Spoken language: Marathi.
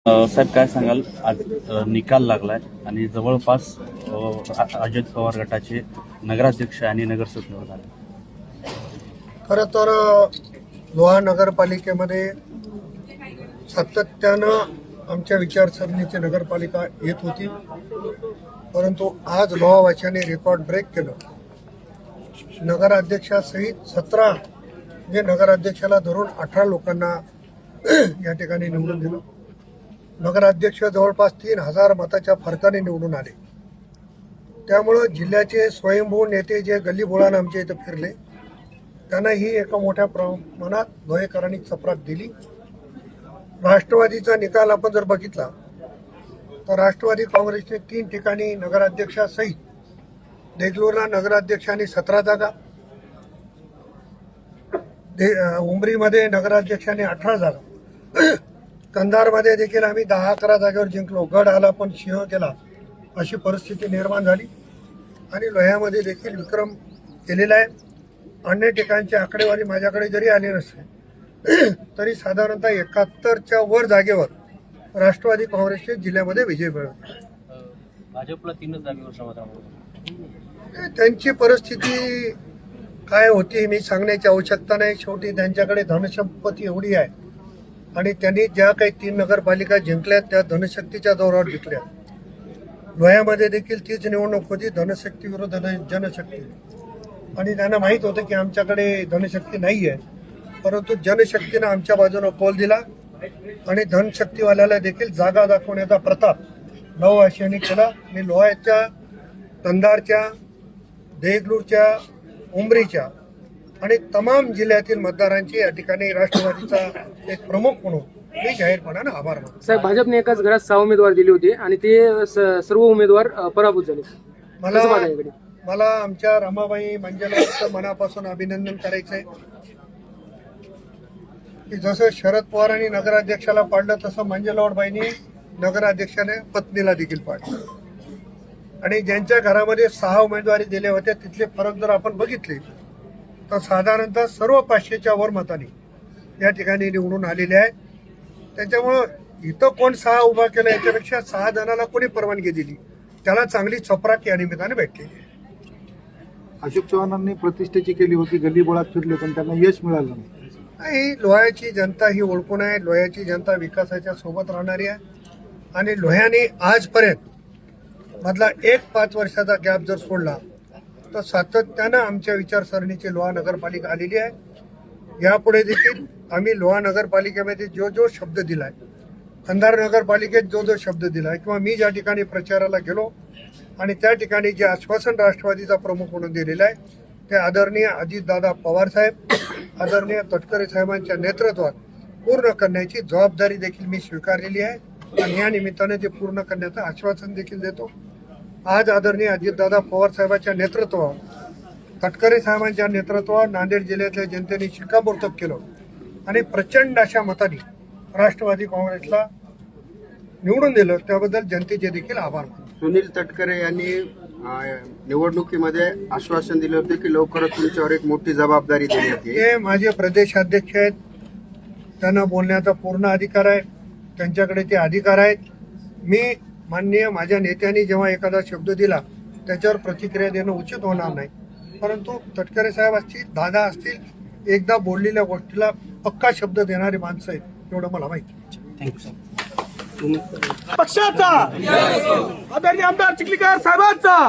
साहेब काय सांगाल, आज निकाल लागलाय आणि जवळपास अजित पवार गटाचे नगराध्यक्ष आणि नगरसेवक निवडून आले. खरं तर लोहा नगरपालिकेमध्ये सातत्यानं आमच्या विचारसरणीची नगरपालिका येत होती, परंतु आज लोहावाच्याने रेकॉर्ड ब्रेक केलं. नगराध्यक्षासहित 17 म्हणजे नगराध्यक्षाला धरून 18 लोकांना या ठिकाणी निवडून दिलं. नगराध्यक्ष जवळपास 3000 मताच्या फरकाने निवडून आले. त्यामुळं जिल्ह्याचे स्वयंभू नेते जे गल्लीबोळानं आमच्या इथं फिरले त्यांना ही एका मोठ्या प्रमाणात लोहेकरांनी चपराक दिली. राष्ट्रवादीचा निकाल आपण जर बघितला तर राष्ट्रवादी काँग्रेसने 3 ठिकाणी नगराध्यक्षासहित, देगलूरला नगराध्यक्षांनी 17 जागा, उमरीमध्ये नगराध्यक्षांनी 18 जागा, कंधारमध्ये देखील आम्ही 10-11 जागेवर जिंकलो. गड आला पण सिंह गेला अशी परिस्थिती निर्माण झाली आणि लोह्यामध्ये देखील विक्रम केलेला आहे. अन्य ठिकाणची आकडेवारी माझ्याकडे जरी आली नसते तरी साधारणतः 71च्या वर जागेवर राष्ट्रवादी काँग्रेसचे जिल्ह्यामध्ये विजय मिळवला. भाजपला 3 जागेवर समाधान. त्यांची परिस्थिती काय होती मी सांगण्याची आवश्यकता नाही. शेवटी त्यांच्याकडे धनसंपत्ती एवढी आहे आणि त्यांनी ज्या काही 3 नगरपालिका जिंकल्यात त्या धनशक्तीच्या जोरावर जिंकल्या. लोह्यामध्ये देखील तीच निवडणूक होती, धनशक्ती विरुद्ध जनशक्ती, आणि त्यांना माहीत होतं की आमच्याकडे धनशक्ती नाही आहे, परंतु जनशक्तीनं आमच्या बाजूनं कौल दिला आणि धनशक्तीवाल्याला देखील जागा दाखवण्याचा प्रताप लोहावासियांनी केला. आणि लोह्याच्या, कंधारच्या, देगलूरच्या, उमरीच्या आणि तमाम जिल्ह्यातील मतदारांची या ठिकाणी राष्ट्रवादीचा एक प्रमुख म्हणून मी जाहीरपणानं आभार मानतो. साहेब, भाजपने एकाच घरात 6 उमेदवार दिले होते आणि ते सर्व उमेदवार पराभूत झाले. मला आमच्या रमाबाई मंजलेचं मनापासून अभिनंदन करायचं आहे की जसं शरद पवारांनी नगराध्यक्षाला पाडलं तसं मंजलवाडबाईंनी नगराध्यक्षाने पत्नीला देखील पाडलं. आणि ज्यांच्या घरामध्ये 6 उमेदवारी दिले होते तिथले फरक जर आपण बघितले तर साधारणतः सर्व 500च्या वर मतांनी या ठिकाणी निवडून आलेले आहे. त्याच्यामुळं इथं कोण 6 उभा केला याच्यापेक्षा 6 जणांना कोणी परवानगी दिली त्याला चांगली चपराक या निमित्ताने भेटली. अशोक चव्हाणांनी प्रतिष्ठेची केली होती, गल्लीबोळात फिरले पण त्यांना यश मिळालं नाही. लोह्याची जनता ही ओळखून आहे. लोह्याची जनता विकासाच्या सोबत राहणारी आहे आणि लोह्याने आजपर्यंत मधला 5 वर्षाचा गॅप जर सोडला तर सातत्यानं आमच्या विचारसरणीची लोहा नगरपालिका आलेली आहे. यापुढे देखील आम्ही लोहा नगरपालिकेमध्ये जो शब्द दिलाय, कंधार नगरपालिकेत जो शब्द दिलाय, किंवा मी ज्या ठिकाणी प्रचाराला गेलो आणि त्या ठिकाणी जे आश्वासन राष्ट्रवादीचा प्रमुख म्हणून दिलेलं आहे ते आदरणीय अजितदादा पवार साहेब, आदरणीय तटकरे साहेबांच्या नेतृत्वात पूर्ण करण्याची जबाबदारी देखील मी स्वीकारलेली आहे आणि या निमित्ताने ते पूर्ण करण्याचं आश्वासन देखील देतो. आज आदरणीय अजितदादा पवार साहेबांच्या नेतृत्वावर, तटकरे साहेबांच्या नेतृत्वावर नांदेड जिल्ह्यातल्या जनतेने शिक्कामोर्तब केलं आणि प्रचंड अशा मतांनी राष्ट्रवादी काँग्रेसला निवडून दिलं. त्याबद्दल जनतेचे देखील आभार मानतो. सुनील तटकरे यांनी निवडणुकीमध्ये आश्वासन दिले होते की लवकरच तुमच्यावर एक मोठी जबाबदारी देण्यात येईल. ते माझे प्रदेशाध्यक्ष आहेत, त्यांना बोलण्याचा पूर्ण अधिकार आहे, त्यांच्याकडे ते अधिकार आहेत. मी माननीय माझ्या नेत्यांनी जेव्हा एखादा शब्द दिला त्याच्यावर प्रतिक्रिया देणं उचित होणार नाही, परंतु तटकरे साहेब असतील, दादा असतील, एकदा बोललेल्या गोष्टीला पक्का शब्द देणारी माणसं आहेत एवढं मला माहिती. थँक्यू. पक्षाचा आदरणीय आमदार चिखलीकर साहेबांचा